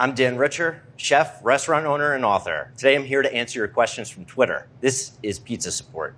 I'm Dan Richer, chef, restaurant owner, and author. Today I'm here to answer your questions from Twitter. This is Pizza Support.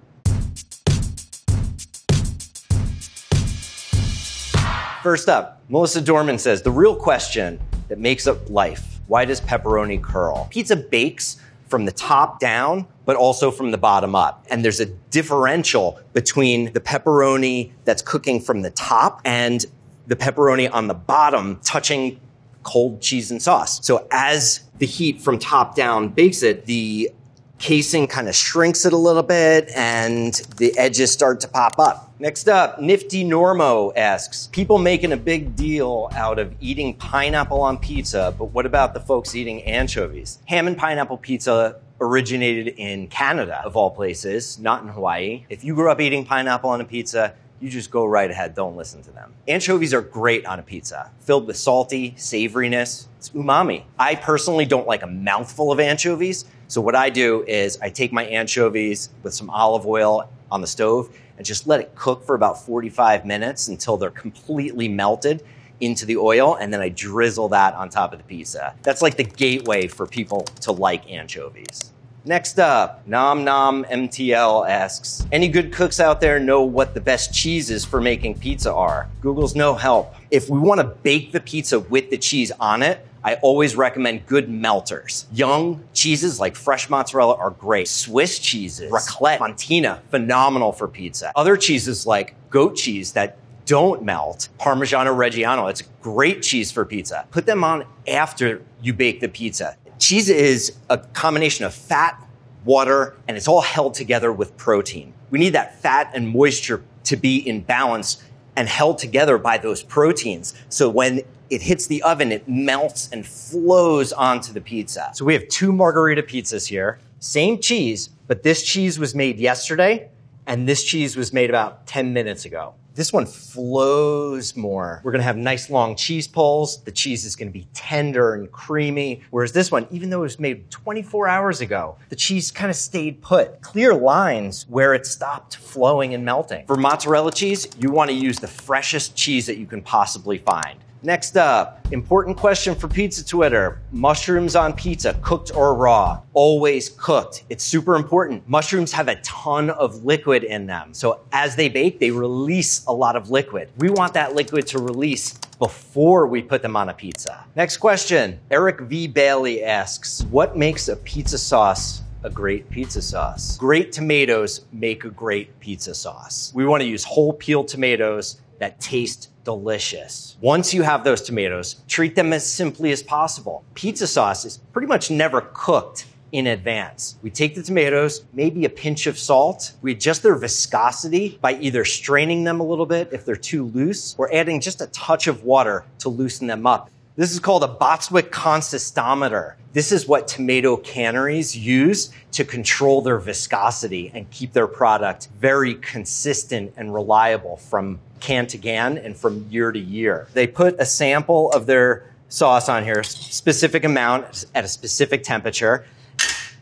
First up, Melissa Dorman says, the real question that makes up life, why does pepperoni curl? Pizza bakes from the top down, but also from the bottom up. And there's a differential between the pepperoni that's cooking from the top and the pepperoni on the bottom touching cold cheese and sauce. So as the heat from top down bakes it, the casing kind of shrinks it a little bit and the edges start to pop up. Next up, Nifty Normo asks, people making a big deal out of eating pineapple on pizza, but what about the folks eating anchovies? Ham and pineapple pizza originated in Canada, of all places, not in Hawaii. If you grew up eating pineapple on a pizza, you just go right ahead, don't listen to them. Anchovies are great on a pizza, filled with salty savoriness. It's umami. I personally don't like a mouthful of anchovies, so what I do is I take my anchovies with some olive oil on the stove and just let it cook for about 45 minutes until they're completely melted into the oil, and then I drizzle that on top of the pizza. That's like the gateway for people to like anchovies. Next up, Nom Nom MTL asks, any good cooks out there know what the best cheeses for making pizza are? Google's no help. If we want to bake the pizza with the cheese on it, I always recommend good melters. Young cheeses like fresh mozzarella are great. Swiss cheeses, raclette, fontina, phenomenal for pizza. Other cheeses like goat cheese that don't melt, Parmigiano Reggiano, it's a great cheese for pizza. Put them on after you bake the pizza. Cheese is a combination of fat, water, and it's all held together with protein. We need that fat and moisture to be in balance and held together by those proteins. So when it hits the oven, it melts and flows onto the pizza. So we have two margarita pizzas here. Same cheese, but this cheese was made yesterday, and this cheese was made about 10 minutes ago. This one flows more. We're gonna have nice long cheese pulls. The cheese is gonna be tender and creamy. Whereas this one, even though it was made 24 hours ago, the cheese kind of stayed put. Clear lines where it stopped flowing and melting. For mozzarella cheese, you wanna use the freshest cheese that you can possibly find. Next up, important question for pizza Twitter. Mushrooms on pizza, cooked or raw? Always cooked. It's super important. Mushrooms have a ton of liquid in them. So as they bake, they release a lot of liquid. We want that liquid to release before we put them on a pizza. Next question, Eric V. Bailey asks, what makes a pizza sauce a great pizza sauce? Great tomatoes make a great pizza sauce. We want to use whole peeled tomatoes that taste delicious. Once you have those tomatoes, treat them as simply as possible. Pizza sauce is pretty much never cooked in advance. We take the tomatoes, maybe a pinch of salt. We adjust their viscosity by either straining them a little bit if they're too loose or adding just a touch of water to loosen them up. This is called a Botswick consistometer. This is what tomato canneries use to control their viscosity and keep their product very consistent and reliable from can to can and from year to year. They put a sample of their sauce on here, specific amount at a specific temperature,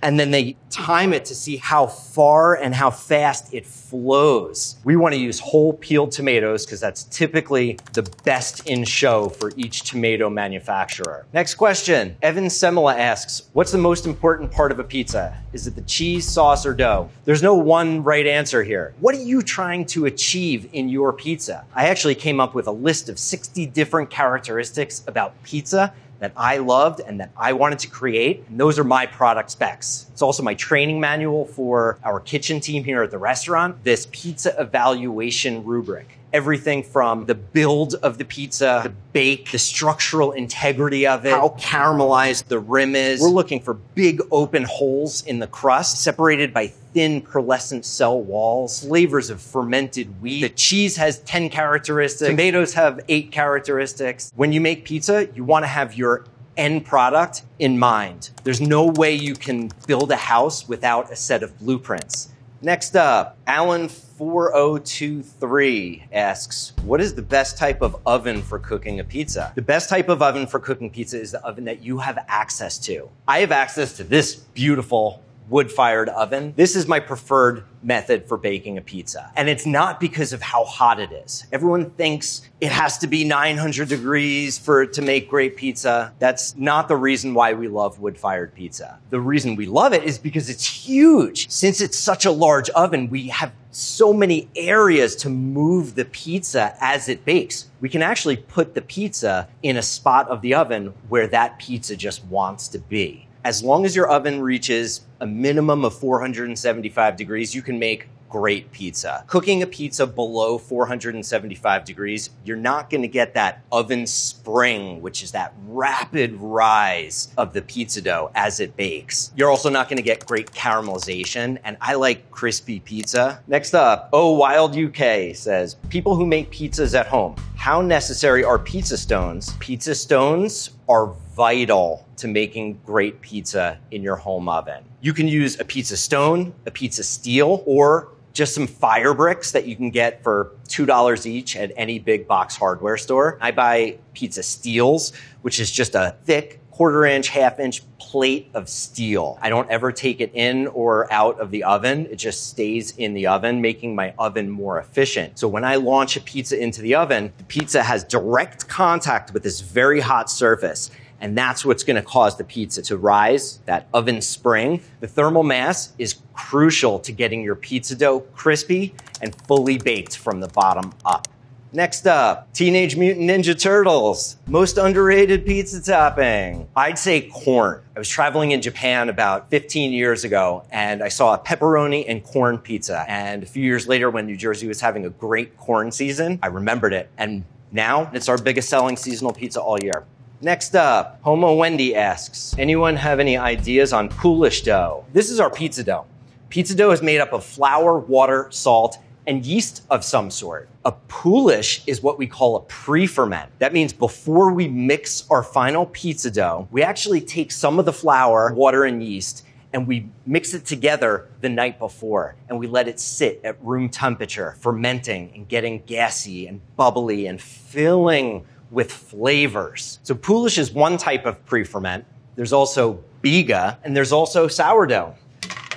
and then they time it to see how far and how fast it flows. We want to use whole peeled tomatoes because that's typically the best in show for each tomato manufacturer. Next question, Evan Semela asks, what's the most important part of a pizza? Is it the cheese, sauce, or dough? There's no one right answer here. What are you trying to achieve in your pizza? I actually came up with a list of 60 different characteristics about pizza that I loved and that I wanted to create. And those are my product specs. It's also my training manual for our kitchen team here at the restaurant, this pizza evaluation rubric. Everything from the build of the pizza, the bake, the structural integrity of it, how caramelized the rim is. We're looking for big open holes in the crust, separated by thin pearlescent cell walls, flavors of fermented wheat. The cheese has 10 characteristics. Tomatoes have 8 characteristics. When you make pizza, you want to have your end product in mind. There's no way you can build a house without a set of blueprints. Next up, Alan4023 asks, what is the best type of oven for cooking a pizza? The best type of oven for cooking pizza is the oven that you have access to. I have access to this beautiful wood-fired oven. This is my preferred method for baking a pizza. And it's not because of how hot it is. Everyone thinks it has to be 900 degrees for it to make great pizza. That's not the reason why we love wood-fired pizza. The reason we love it is because it's huge. Since it's such a large oven, we have so many areas to move the pizza as it bakes. We can actually put the pizza in a spot of the oven where that pizza just wants to be. As long as your oven reaches a minimum of 475 degrees, you can make great pizza. Cooking a pizza below 475 degrees, you're not going to get that oven spring, which is that rapid rise of the pizza dough as it bakes. You're also not going to get great caramelization, and I like crispy pizza. Next up, Oh Wild UK says, people who make pizzas at home, how necessary are pizza stones? Pizza stones are vital to making great pizza in your home oven. You can use a pizza stone, a pizza steel, or just some fire bricks that you can get for $2 each at any big box hardware store. I buy pizza steels, which is just a thick quarter-inch, half-inch plate of steel. I don't ever take it in or out of the oven. It just stays in the oven, making my oven more efficient. So when I launch a pizza into the oven, the pizza has direct contact with this very hot surface. And that's what's going to cause the pizza to rise, that oven spring. The thermal mass is crucial to getting your pizza dough crispy and fully baked from the bottom up. Next up, Teenage Mutant Ninja Turtles. Most underrated pizza topping. I'd say corn. I was traveling in Japan about 15 years ago, and I saw a pepperoni and corn pizza. And a few years later, when New Jersey was having a great corn season, I remembered it. And now it's our biggest selling seasonal pizza all year. Next up, Homo Wendy asks, anyone have any ideas on Polish dough? This is our pizza dough. Pizza dough is made up of flour, water, salt, and yeast of some sort. A Polish is what we call a pre-ferment. That means before we mix our final pizza dough, we actually take some of the flour, water, and yeast, and we mix it together the night before, and we let it sit at room temperature, fermenting and getting gassy and bubbly and filling with flavors. So Polish is one type of pre-ferment. There's also biga, and there's also sourdough.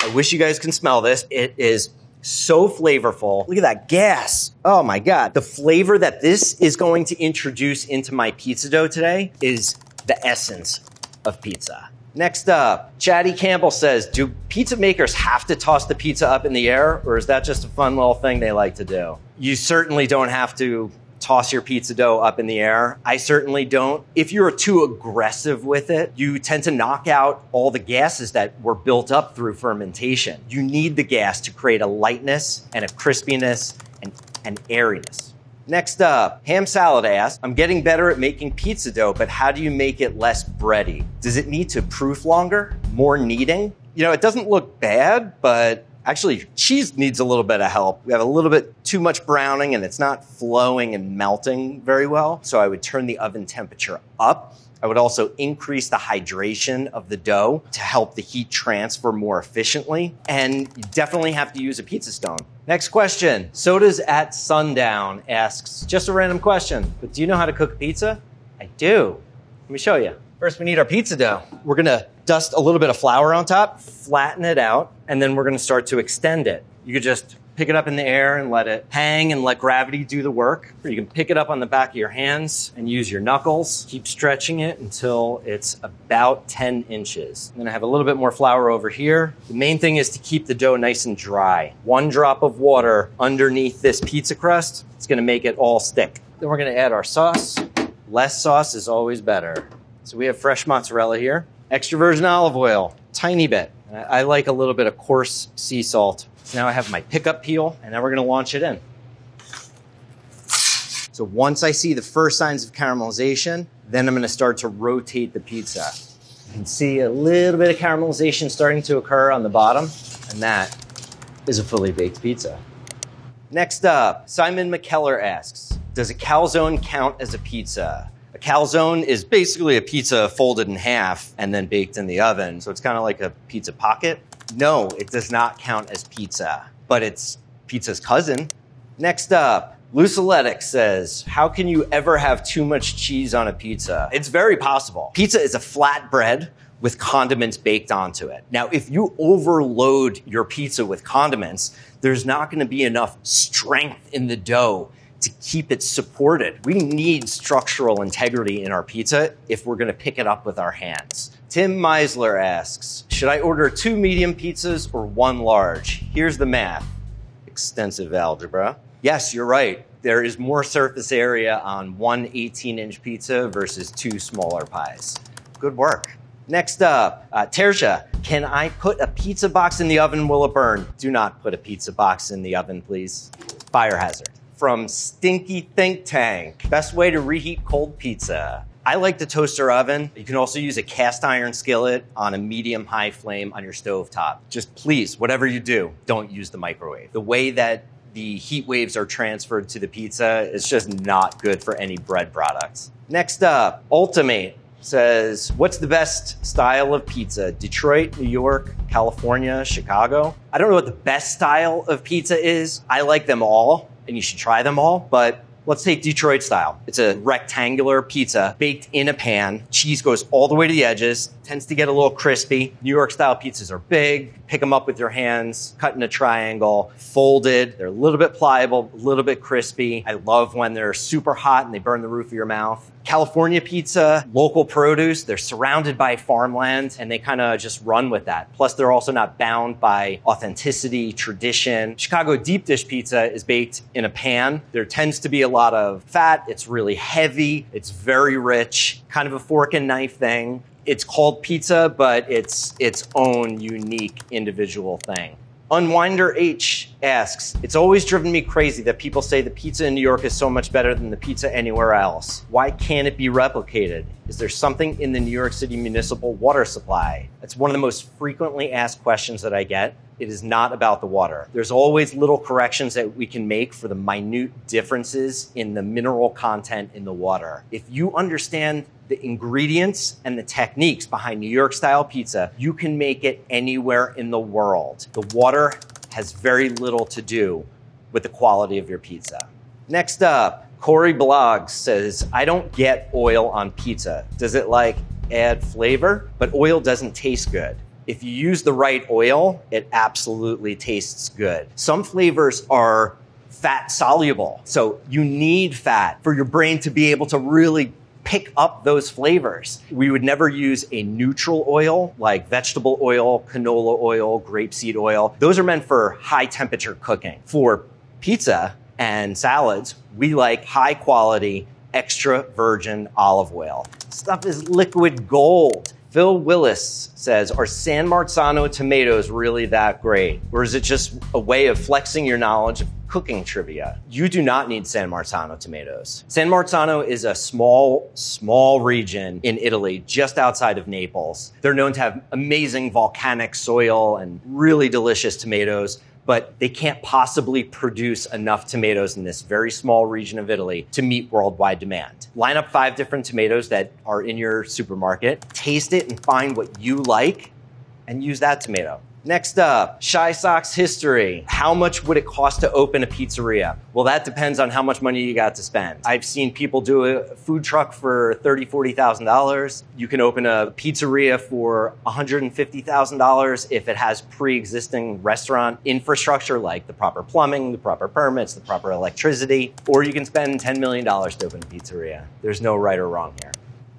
I wish you guys can smell this. It is so flavorful. Look at that gas. Oh my God. The flavor that this is going to introduce into my pizza dough today is the essence of pizza. Next up, Chatty Campbell says, do pizza makers have to toss the pizza up in the air, or is that just a fun little thing they like to do? You certainly don't have to toss your pizza dough up in the air. I certainly don't. If you're too aggressive with it, you tend to knock out all the gases that were built up through fermentation. You need the gas to create a lightness and a crispiness and airiness. Next up, Ham Salad asks, I'm getting better at making pizza dough, but how do you make it less bready? Does it need to proof longer? More kneading? You know, it doesn't look bad, but actually, cheese needs a little bit of help. We have a little bit too much browning and it's not flowing and melting very well. So I would turn the oven temperature up. I would also increase the hydration of the dough to help the heat transfer more efficiently. And you definitely have to use a pizza stone. Next question. Sodas at Sundown asks, just a random question, but do you know how to cook pizza? I do. Let me show you. First, we need our pizza dough. We're gonna dust a little bit of flour on top, flatten it out, and then we're gonna start to extend it. You could just pick it up in the air and let it hang and let gravity do the work. Or you can pick it up on the back of your hands and use your knuckles. Keep stretching it until it's about 10 inches. I'm gonna have a little bit more flour over here. The main thing is to keep the dough nice and dry. 1 drop of water underneath this pizza crust, it's gonna make it all stick. Then we're gonna add our sauce. Less sauce is always better. So we have fresh mozzarella here, extra virgin olive oil, tiny bit. I like a little bit of coarse sea salt. So now I have my pickup peel, and now we're gonna launch it in. So once I see the first signs of caramelization, then I'm gonna start to rotate the pizza. You can see a little bit of caramelization starting to occur on the bottom, and that is a fully baked pizza. Next up, Simon McKellar asks, does a calzone count as a pizza? A calzone is basically a pizza folded in half and then baked in the oven. So it's kind of like a pizza pocket. No, it does not count as pizza, but it's pizza's cousin. Next up, Lucilletic says, how can you ever have too much cheese on a pizza? It's very possible. Pizza is a flat bread with condiments baked onto it. Now, if you overload your pizza with condiments, there's not going to be enough strength in the dough to keep it supported. We need structural integrity in our pizza if we're going to pick it up with our hands. Tim Meisler asks, should I order 2 medium pizzas or 1 large? Here's the math. Extensive algebra. Yes, you're right. There is more surface area on 1 18-inch pizza versus 2 smaller pies. Good work. Next up, Tertia, can I put a pizza box in the oven? Will it burn? Do not put a pizza box in the oven, please. Fire hazard. From Stinky Think Tank, best way to reheat cold pizza. I like the toaster oven. You can also use a cast iron skillet on a medium-high flame on your stovetop. Just please, whatever you do, don't use the microwave. The way that the heat waves are transferred to the pizza is just not good for any bread products. Next up, Ultimate says, what's the best style of pizza? Detroit, New York, California, Chicago? I don't know what the best style of pizza is. I like them all, and you should try them all, but let's take Detroit style. It's a rectangular pizza baked in a pan. Cheese goes all the way to the edges, tends to get a little crispy. New York style pizzas are big. Pick them up with your hands, cut in a triangle, folded. They're a little bit pliable, a little bit crispy. I love when they're super hot and they burn the roof of your mouth. California pizza, local produce. They're surrounded by farmland and they kind of just run with that. Plus, they're also not bound by authenticity, tradition. Chicago deep dish pizza is baked in a pan. There tends to be a lot of fat. It's really heavy. It's very rich, kind of a fork and knife thing. It's called pizza, but it's its own unique individual thing. Unwinder H asks, it's always driven me crazy that people say the pizza in New York is so much better than the pizza anywhere else. Why can't it be replicated? Is there something in the New York City municipal water supply? That's one of the most frequently asked questions that I get. It is not about the water. There's always little corrections that we can make for the minute differences in the mineral content in the water. If you understand the ingredients and the techniques behind New York style pizza, you can make it anywhere in the world. The water has very little to do with the quality of your pizza. Next up, Corey Blogs says, I don't get oil on pizza. Does it add flavor? But oil doesn't taste good. If you use the right oil, it absolutely tastes good. Some flavors are fat soluble. So you need fat for your brain to be able to really pick up those flavors. We would never use a neutral oil like vegetable oil, canola oil, grapeseed oil. Those are meant for high temperature cooking. For pizza and salads, we like high quality, extra virgin olive oil. Stuff is liquid gold. Phil Willis says, are San Marzano tomatoes really that great? Or is it just a way of flexing your knowledge of cooking trivia? You do not need San Marzano tomatoes. San Marzano is a small region in Italy, just outside of Naples. They're known to have amazing volcanic soil and really delicious tomatoes, but they can't possibly produce enough tomatoes in this very small region of Italy to meet worldwide demand. Line up 5 different tomatoes that are in your supermarket, taste it and find what you like, and use that tomato. Next up, Shy Socks history. How much would it cost to open a pizzeria? Well, that depends on how much money you got to spend. I've seen people do a food truck for $30,000, $40,000. You can open a pizzeria for $150,000 if it has pre-existing restaurant infrastructure like the proper plumbing, the proper permits, the proper electricity, or you can spend $10 million to open a pizzeria. There's no right or wrong here.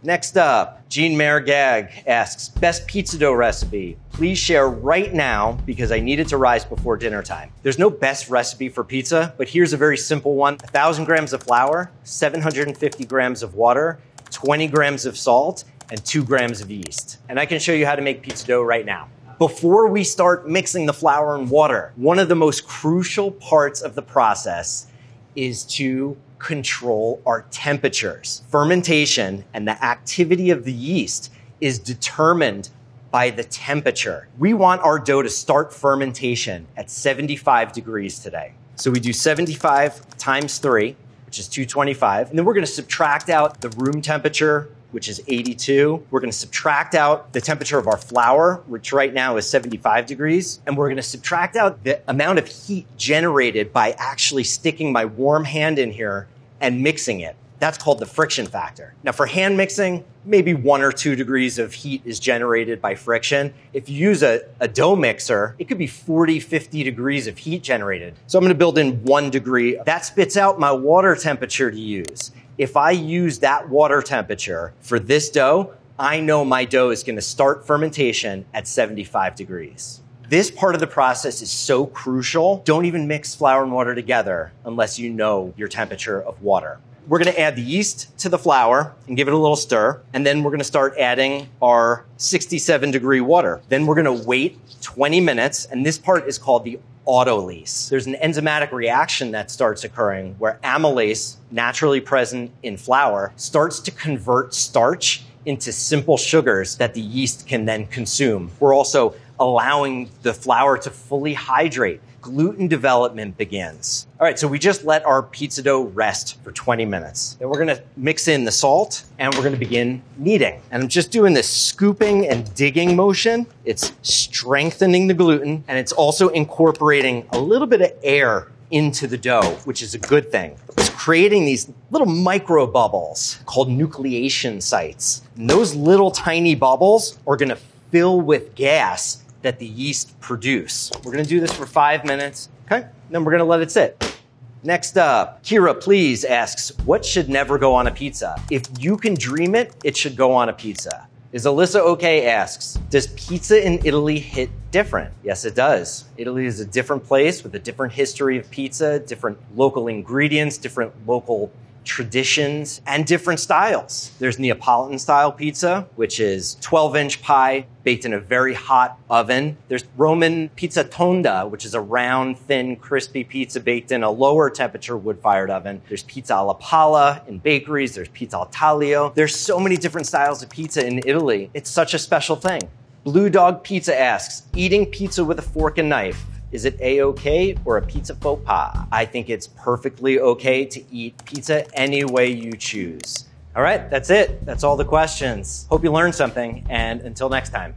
Next up, Jean Mayer Gag asks, best pizza dough recipe. Please share right now because I need it to rise before dinner time. There's no best recipe for pizza, but here's a very simple one. 1,000 grams of flour, 750 grams of water, 20 grams of salt, and 2 grams of yeast. And I can show you how to make pizza dough right now. Before we start mixing the flour and water, one of the most crucial parts of the process is to control our temperatures. Fermentation and the activity of the yeast is determined by the temperature. We want our dough to start fermentation at 75 degrees today. So we do 75 times 3, which is 225. And then we're going to subtract out the room temperature which is 82. We're gonna subtract out the temperature of our flour, which right now is 75 degrees. And we're gonna subtract out the amount of heat generated by actually sticking my warm hand in here and mixing it. That's called the friction factor. Now for hand mixing, maybe 1 or 2 degrees of heat is generated by friction. If you use a dough mixer, it could be 40, 50 degrees of heat generated. So I'm gonna build in 1 degree. That spits out my water temperature to use. If I use that water temperature for this dough, I know my dough is gonna start fermentation at 75 degrees. This part of the process is so crucial. Don't even mix flour and water together unless you know your temperature of water. We're gonna add the yeast to the flour and give it a little stir. And then we're gonna start adding our 67-degree water. Then we're gonna wait 20 minutes. And this part is called the autolyse. There's an enzymatic reaction that starts occurring where amylase, naturally present in flour, starts to convert starch into simple sugars that the yeast can then consume. We're also allowing the flour to fully hydrate. Gluten development begins. All right, so we just let our pizza dough rest for 20 minutes. Then we're gonna mix in the salt and we're gonna begin kneading. And I'm just doing this scooping and digging motion. It's strengthening the gluten and it's also incorporating a little bit of air into the dough, which is a good thing. It's creating these little micro bubbles called nucleation sites. And those little tiny bubbles are gonna fill with gas that the yeast produce. We're gonna do this for 5 minutes, okay? Then we're gonna let it sit. Next up, Kira, please, asks, what should never go on a pizza? If you can dream it, it should go on a pizza. Is Alyssa okay asks, does pizza in Italy hit different? Yes, it does. Italy is a different place with a different history of pizza, different local ingredients, different local traditions, and different styles. There's Neapolitan style pizza, which is 12-inch pie baked in a very hot oven. There's Roman pizza tonda, which is a round, thin, crispy pizza baked in a lower temperature wood-fired oven. There's pizza alla palla in bakeries. There's pizza al taglio. There's so many different styles of pizza in Italy. It's such a special thing. Blue Dog Pizza asks, eating pizza with a fork and knife, is it a-okay or a pizza faux pas? I think it's perfectly okay to eat pizza any way you choose. All right, that's it. That's all the questions. Hope you learned something, and until next time.